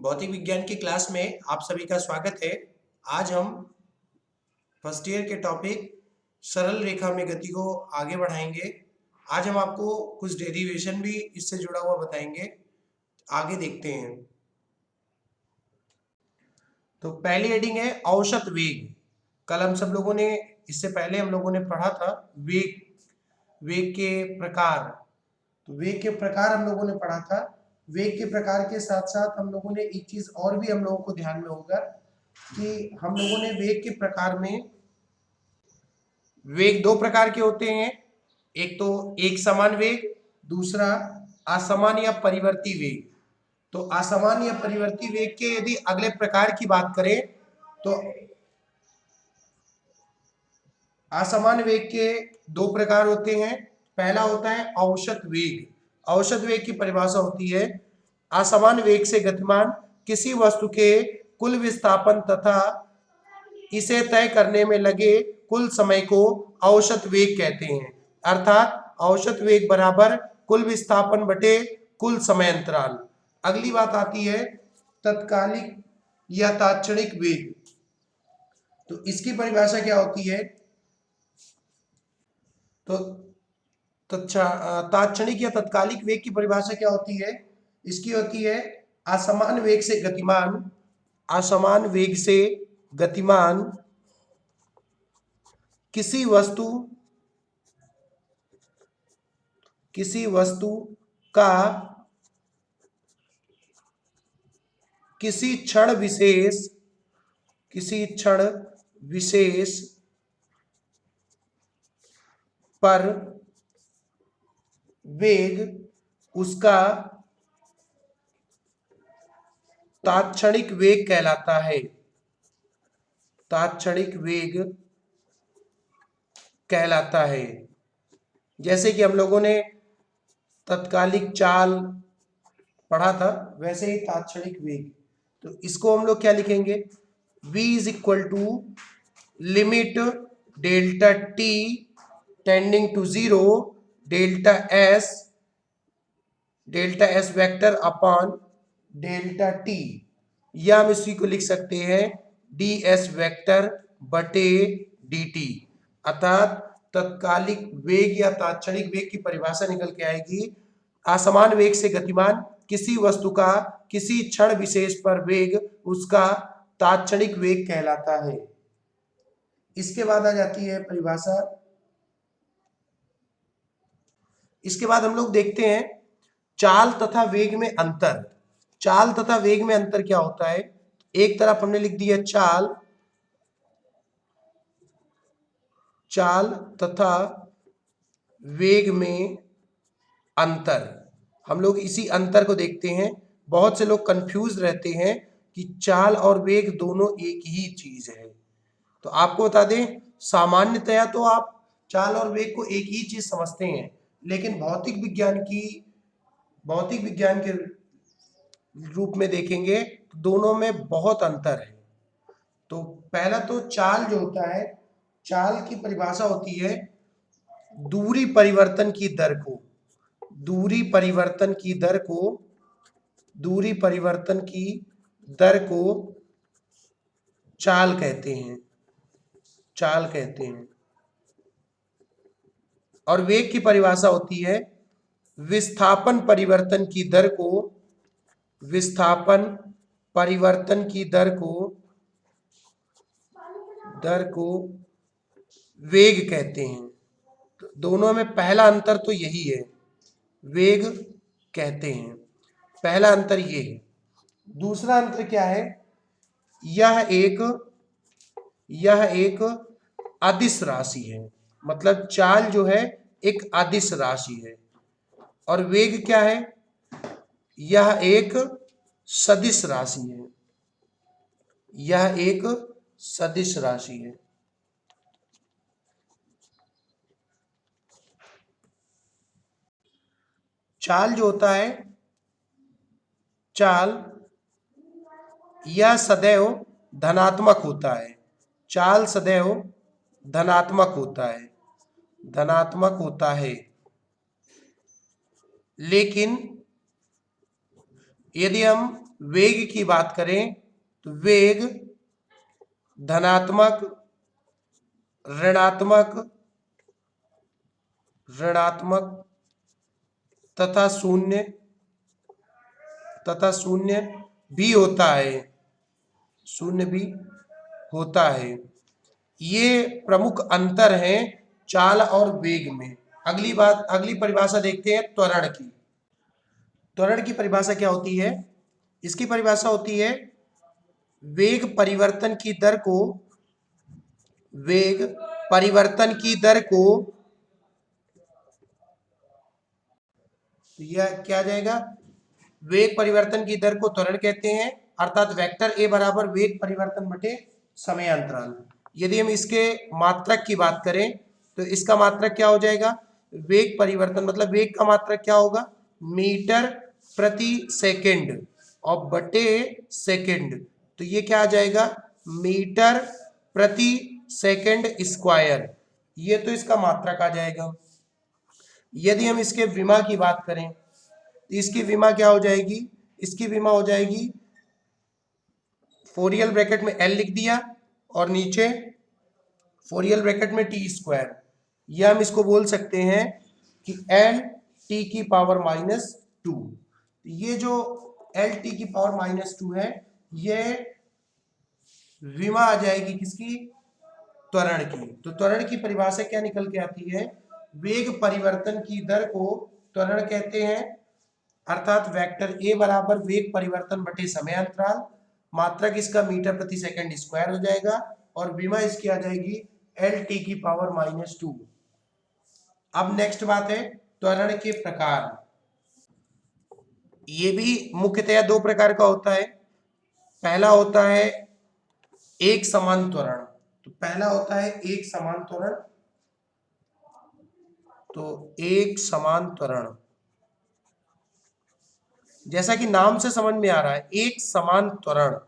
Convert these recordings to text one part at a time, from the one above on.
भौतिक विज्ञान की क्लास में आप सभी का स्वागत है। आज हम फर्स्ट ईयर के टॉपिक सरल रेखा में गति को आगे बढ़ाएंगे। आज हम आपको कुछ डेरिवेशन भी इससे जुड़ा हुआ बताएंगे। आगे देखते हैं। तो पहली हेडिंग है औसत वेग। कल हम सब लोगों ने इससे पहले हम लोगों ने पढ़ा था वेग वेग के प्रकार। तो वेग के प्रकार हम लोगों ने पढ़ा था। वेग के प्रकार के साथ साथ हम लोगों ने एक चीज और भी हम लोगों को ध्यान में होगा कि हम लोगों ने वेग के प्रकार में वेग दो प्रकार के होते हैं। एक तो एक समान वेग, दूसरा असमान या परिवर्ती वेग। तो असमान या परिवर्ती वेग के यदि अगले प्रकार की बात करें तो असमान वेग के दो प्रकार होते हैं। पहला होता है औसत वेग। औसत वेग की परिभाषा होती है असमान वेग से गतिमान किसी वस्तु के कुल विस्थापन तथा इसे तय करने में लगे कुल समय को औसत वेग कहते हैं। अर्थात औसत वेग बराबर कुल विस्थापन बटे कुल समय अंतराल। अगली बात आती है तत्कालिक या तात्क्षणिक वेग। तो इसकी परिभाषा क्या होती है? तो तात्क्षणिक या तत्कालिक वेग की परिभाषा क्या होती है? इसकी होती है असमान वेग से गतिमान, असमान वेग से गतिमान किसी वस्तु का किसी क्षण विशेष पर वेग उसका तात्क्षणिक वेग कहलाता है। तात्क्षणिक वेग कहलाता है। जैसे कि हम लोगों ने तत्कालिक चाल पढ़ा था, वैसे ही तात्क्षणिक वेग। तो इसको हम लोग क्या लिखेंगे? v is equal to limit delta T tending to zero delta S vector upon delta T, या हम इसी को लिख सकते हैं डी एस वेक्टर बटे डी टी। अर्थात तत्कालिक वेग या तात्क्षणिक वेग की परिभाषा निकल के आएगी असमान वेग से गतिमान किसी वस्तु का किसी क्षण विशेष पर वेग उसका तात्क्षणिक वेग कहलाता है। इसके बाद आ जाती है परिभाषा। इसके बाद हम लोग देखते हैं चाल तथा वेग में अंतर। चाल तथा वेग में अंतर क्या होता है? एक तरफ हमने लिख दिया चाल तथा वेग में अंतर। हम लोग इसी अंतर को देखते हैं। बहुत से लोग कंफ्यूज रहते हैं कि चाल और वेग दोनों एक ही चीज है। तो आपको बता दें, सामान्यतया तो आप चाल और वेग को एक ही चीज समझते हैं, लेकिन भौतिक विज्ञान के रूप में देखेंगे तो दोनों में बहुत अंतर है। तो पहला तो चाल जो होता है, चाल की परिभाषा होती है दूरी परिवर्तन की दर को चाल कहते हैं। और वेग की परिभाषा होती है विस्थापन परिवर्तन की दर को वेग कहते हैं। तो दोनों में पहला अंतर तो यही है, वेग कहते हैं। पहला अंतर ये है। दूसरा अंतर क्या है? यह एक अदिश राशि है। मतलब चाल जो है एक अदिश राशि है, और वेग क्या है? यह एक सदिश राशि है। चाल जो होता है, चाल यह सदैव धनात्मक होता है। चाल सदैव धनात्मक होता है। लेकिन यदि हम वेग की बात करें तो वेग धनात्मक, ऋणात्मक, ऋणात्मक तथा शून्य भी होता है, शून्य भी होता है। ये प्रमुख अंतर हैं चाल और वेग में। अगली परिभाषा देखते हैं त्वरण की। त्वरण की परिभाषा क्या होती है? इसकी परिभाषा होती है वेग परिवर्तन की दर को, वेग परिवर्तन की दर को, यह क्या आ जाएगा? वेग परिवर्तन की दर को त्वरण कहते हैं, अर्थात वेक्टर ए बराबर वेग परिवर्तन बटे समय अंतराल। यदि हम इसके मात्रक की बात करें तो इसका मात्रक क्या हो जाएगा? वेग परिवर्तन मतलब वेग का मात्रक क्या होगा? मीटर प्रति सेकंड और बटे सेकंड, तो ये क्या आ जाएगा? मीटर प्रति सेकंड स्क्वायर, ये तो इसका मात्रक आ जाएगा। यदि हम इसके विमा की बात करें तो इसकी विमा क्या हो जाएगी? इसकी विमा हो जाएगी, फोरियल ब्रैकेट में एल लिख दिया और नीचे फोरियल ब्रैकेट में टी स्क्वायर, या हम इसको बोल सकते हैं कि एल टी की पावर -2। ये जो एल टी की पावर -2 है, ये विमा आ जाएगी किसकी? त्वरण की। तो त्वरण की परिभाषा क्या निकल के आती है? वेग परिवर्तन की दर को त्वरण कहते हैं, अर्थात वेक्टर ए बराबर वेग परिवर्तन बटे समय अंतराल, मात्रक इसका मीटर प्रति सेकंड स्क्वायर हो जाएगा और विमा इसकी आ जाएगी एल टी की पावर -2। अब नेक्स्ट बात है त्वरण के प्रकार। ये भी मुख्यतया दो प्रकार का होता है। पहला होता है एक समान त्वरण। तो पहला होता है एक समान त्वरण। तो एक समान त्वरण, जैसा कि नाम से समझ में आ रहा है, एक समान त्वरण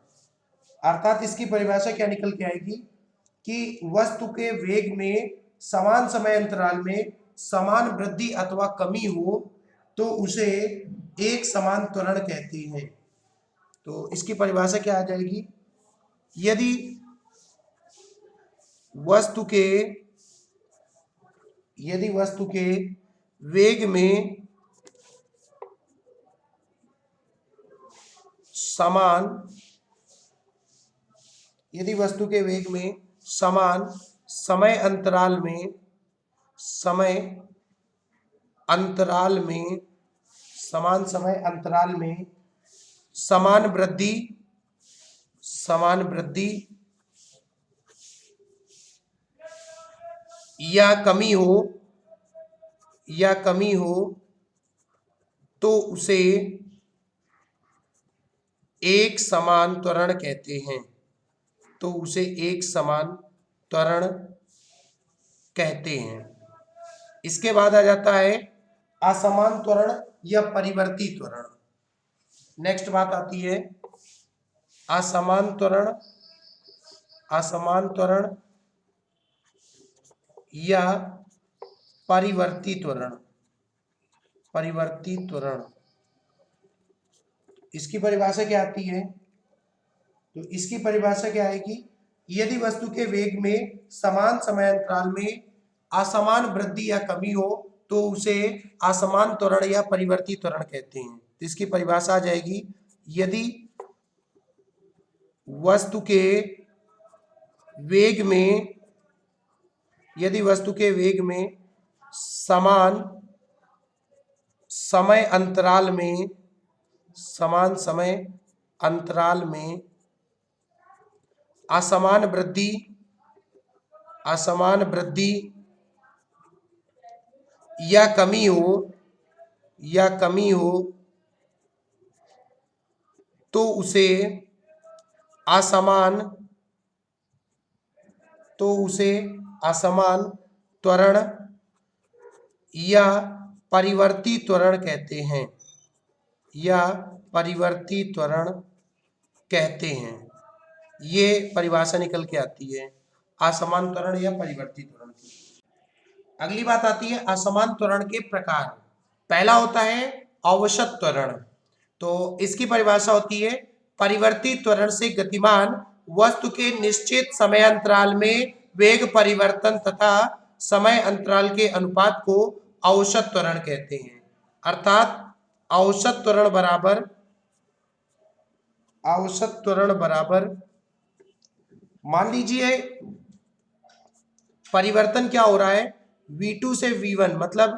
अर्थात इसकी परिभाषा क्या निकल के आएगी कि वस्तु के वेग में समान समय अंतराल में समान वृद्धि अथवा कमी हो तो उसे एक समान त्वरण कहते हैं। तो इसकी परिभाषा क्या आ जाएगी? यदि वस्तु के वेग में समान समय अंतराल में समान वृद्धि या कमी हो तो उसे एक समान त्वरण कहते हैं। इसके बाद आ जाता है असमान त्वरण या परिवर्ती त्वरण। नेक्स्ट बात आती है असमान त्वरण या परिवर्ती त्वरण। इसकी परिभाषा क्या आती है? तो इसकी परिभाषा क्या आएगी? यदि वस्तु के वेग में समान समय अंतराल में असमान वृद्धि या कमी हो तो उसे असमान त्वरण या परिवर्ती त्वरण कहते हैं। तो इसकी परिभाषा आ जाएगी, यदि वस्तु के वेग में समान समय अंतराल में असमान वृद्धि या कमी हो तो उसे असमान त्वरण या परिवर्ती त्वरण कहते हैं। ये परिभाषा निकल के आती है असमान त्वरण या परिवर्ती त्वरण की। अगली बात आती है असमान त्वरण के प्रकार। पहला होता है औसत त्वरण। तो इसकी परिभाषा होती है परिवर्ती त्वरण से गतिमान वस्तु के निश्चित समय अंतराल में वेग परिवर्तन तथा समय अंतराल के अनुपात को औसत त्वरण कहते हैं। अर्थात औसत त्वरण बराबर मान लीजिए परिवर्तन क्या हो रहा है v2 से v1, मतलब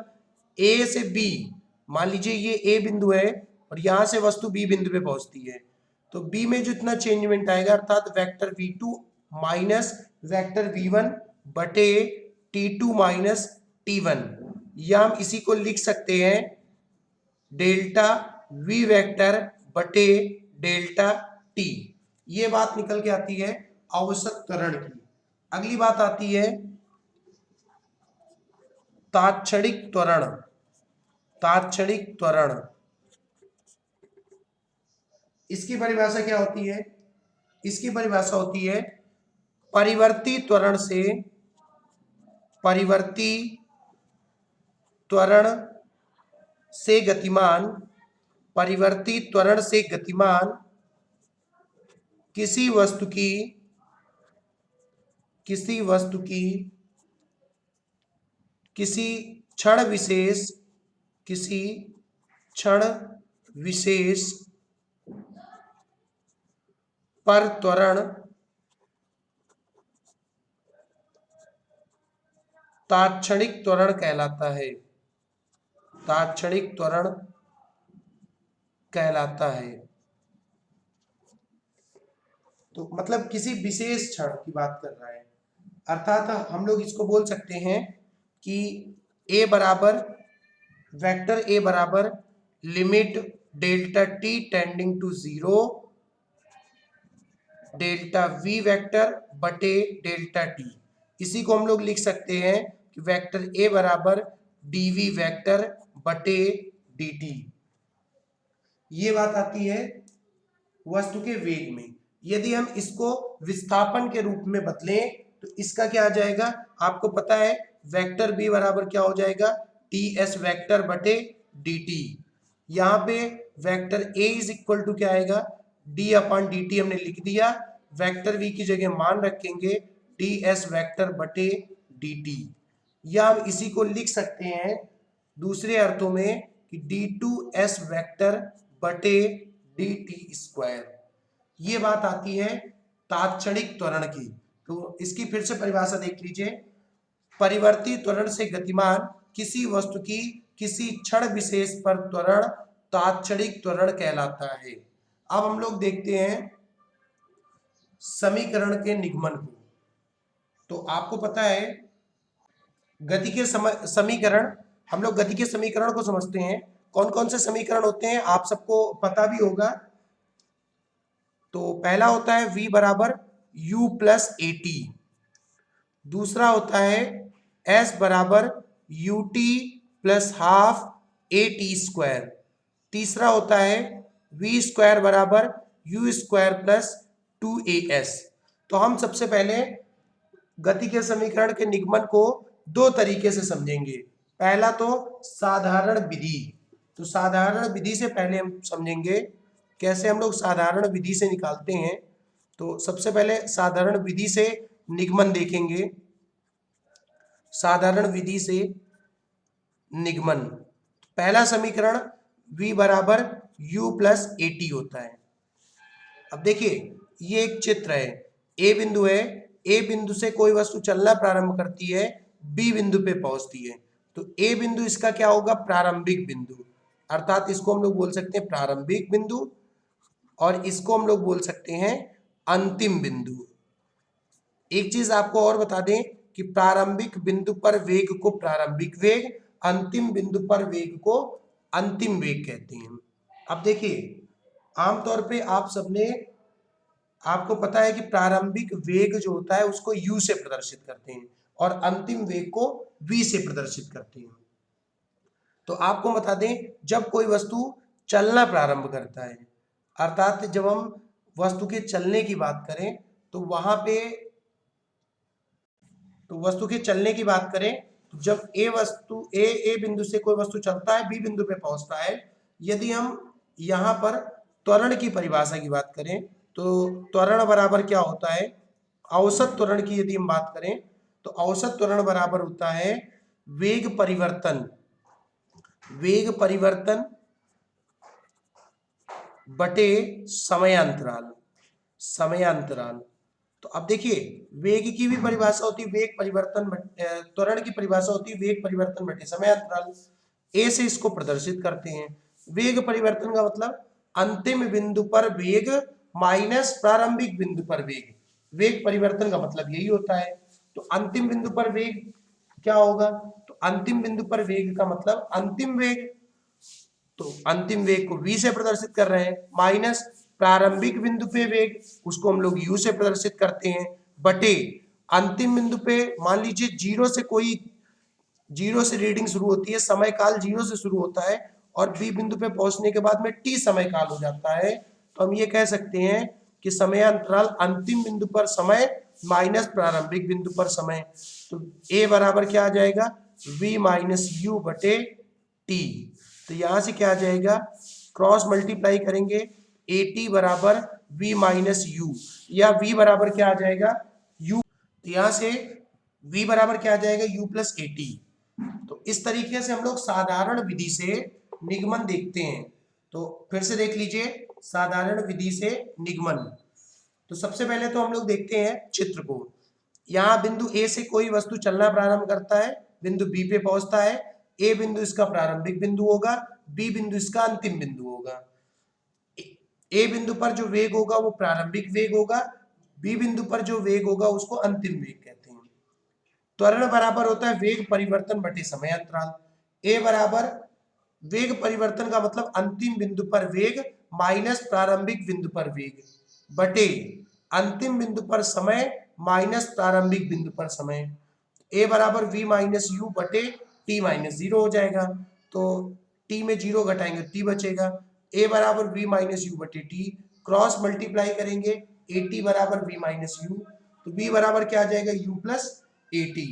a से b। मान लीजिए ये a बिंदु है और यहां से वस्तु b बिंदु पे पहुंचती है, तो b में जितना चेंजमेंट आएगा अर्थात vector v2 minus vector v1 बटे t2 माइनस t1, या हम इसी को लिख सकते हैं डेल्टा v वेक्टर बटे डेल्टा t। ये बात निकल के आती है औसत त्वरण की। अगली बात आती है तात्क्षणिक त्वरण। तात्क्षणिक त्वरण, इसकी परिभाषा क्या होती है? इसकी परिभाषा होती है परिवर्ती त्वरण से गतिमान परिवर्ती त्वरण से गतिमान किसी वस्तु की किसी क्षण विशेष पर त्वरण तात्क्षणिक त्वरण कहलाता है। तात्क्षणिक त्वरण कहलाता है। तो मतलब किसी विशेष क्षण की बात कर रहा है, अर्थात हम लोग इसको बोल सकते हैं कि a बराबर वेक्टर a बराबर limit delta t tending to 0 delta v vector बटे डेल्टा t। इसी को हम लोग लिख सकते हैं कि वेक्टर a बराबर dv वेक्टर बटे dt। ये बात आती है वस्तु के वेग में। यदि हम इसको विस्थापन के रूप में बदलें तो इसका क्या आ जाएगा? आपको पता है वेक्टर b बराबर क्या हो जाएगा? ds वेक्टर बटे dt। यहाँ पे vector a is equal to क्या आएगा? d अपॉन dt हमने लिख दिया, वेक्टर v की जगह मान रखेंगे ds वेक्टर बटे dt। या हम इसी को लिख सकते हैं दूसरे अर्थों में कि d2s वेक्टर बटे dt स्क्वायर। ये बात आती है तात्क्षणिक त्वरण की। तो इसकी फिर से परिभाषा देख लीजिए, परिवर्ती त्वरण से गतिमान किसी वस्तु की किसी क्षण विशेष पर त्वरण तात्क्षणिक त्वरण कहलाता है। अब हम लोग देखते हैं समीकरण के निगमन को। तो आपको पता है गति के समीकरण, हम लोग गति के समीकरण को समझते हैं। कौन कौन से समीकरण होते हैं आप सबको पता भी होगा। तो पहला होता है v बराबर u प्लस ए टी, दूसरा होता है s बराबर U T plus half A T square, तीसरा होता है v स्क्वायर बराबर यू स्क्वायर प्लस 2as। तो हम सबसे पहले गति के समीकरण के निगमन को दो तरीके से समझेंगे। पहला तो साधारण विधि। तो साधारण विधि से पहले हम समझेंगे कैसे हम लोग साधारण विधि से निकालते हैं। तो सबसे पहले साधारण विधि से निगमन देखेंगे। साधारण विधि से निगमन, पहला समीकरण v बराबर u प्लस ए टी होता है। अब देखिए ये एक चित्र है, a बिंदु है, a बिंदु से कोई वस्तु चलना प्रारंभ करती है, b बिंदु पे पहुंचती है। तो a बिंदु इसका क्या होगा? प्रारंभिक बिंदु, अर्थात इसको हम लोग बोल सकते हैं प्रारंभिक बिंदु और इसको हम लोग बोल सकते हैं अंतिम बिंदु। एक चीज आपको और बता दें कि प्रारंभिक बिंदु पर वेग को प्रारंभिक वेग, अंतिम बिंदु पर वेग को अंतिम वेग कहते हैं। अब देखिए आमतौर पे आप सबने, आपको पता है कि प्रारंभिक वेग जो होता है उसको u से प्रदर्शित करते हैं और अंतिम वेग को v से प्रदर्शित करते हैं। तो आपको बता दें जब कोई वस्तु चलना प्रारंभ करता है, अर्थात जब हम वस्तु के चलने की बात करें तो वहां पे, तो वस्तु के चलने की बात करें तो जब ए बिंदु से कोई वस्तु चलता है, बी बिंदु पे पहुंचता है, यदि हम यहाँ पर त्वरण की परिभाषा की बात करें तो त्वरण बराबर क्या होता है, औसत त्वरण की यदि हम बात करें तो औसत त्वरण बराबर होता है वेग परिवर्तन बटे समयांतराल। समयांतराल तो अब देखिए वेग की भी परिभाषा होती है वेग परिवर्तन त्वरण की परिभाषा होती है वेग परिवर्तन बटे समयांतराल। ए से इसको प्रदर्शित करते हैं। वेग परिवर्तन का मतलब अंतिम बिंदु पर वेग माइनस प्रारंभिक बिंदु पर वेग। वेग परिवर्तन का मतलब यही होता है। तो अंतिम बिंदु पर वेग क्या होगा, तो अंतिम बिंदु पर वेग का मतलब अंतिम वेग, तो अंतिम वेग को v से प्रदर्शित कर रहे हैं, माइनस प्रारंभिक बिंदु पे वेग उसको हम लोग u से प्रदर्शित करते हैं, बटे अंतिम बिंदु पे मान लीजिए जीरो से रीडिंग शुरू होती है, समय काल जीरो से शुरू होता है और बी बिंदु पे पहुंचने के बाद में टी समय काल हो जाता है। तो हम ये कह सकते हैं कि समयांतराल अंतिम बिंदु पर समय माइनस प्रारंभिक बिंदु पर समय। तो ए बराबर क्या आ जाएगा, v माइनस यू बटे टी। तो यहां से क्या आ जाएगा, क्रॉस मल्टीप्लाई करेंगे ए टी बराबर v माइनस यू, या v बराबर क्या आ जाएगा u। तो यहां से v बराबर क्या आ जाएगा u प्लस ए टी। तो इस तरीके से हम लोग साधारण विधि से निगमन देखते हैं। तो फिर से देख लीजिए साधारण विधि से निगमन। तो सबसे पहले तो हम लोग देखते हैं चित्र को। यहाँ बिंदु ए से कोई वस्तु चलना प्रारंभ करता है, बिंदु बी पे पहुंचता है। ए बिंदु इसका प्रारंभिक बिंदु होगा, बी बिंदु इसका अंतिम बिंदु होगा। ए बिंदु पर जो वेग होगा वो प्रारंभिक वेग होगा, बी बिंदु पर जो वेग होगा उसको अंतिम वेग कहते हैं। त्वरण बराबर होता है वेग परिवर्तन बटे समयांतराल। ए बराबर वेग परिवर्तन का मतलब अंतिम बिंदु पर वेग माइनस प्रारंभिक बिंदु पर वेग बटे अंतिम बिंदु पर समय माइनस प्रारंभिक बिंदु पर समय। ए बराबर v माइनस यू बटे टी माइनस जीरो हो जाएगा। तो टी में जीरो घटाएंगे टी बचेगा। ए बराबर v माइनस यू बटे टी, क्रॉस मल्टीप्लाई करेंगे ए टी बराबर v माइनस यू, तो v बराबर क्या आ जाएगा u प्लस ए टी।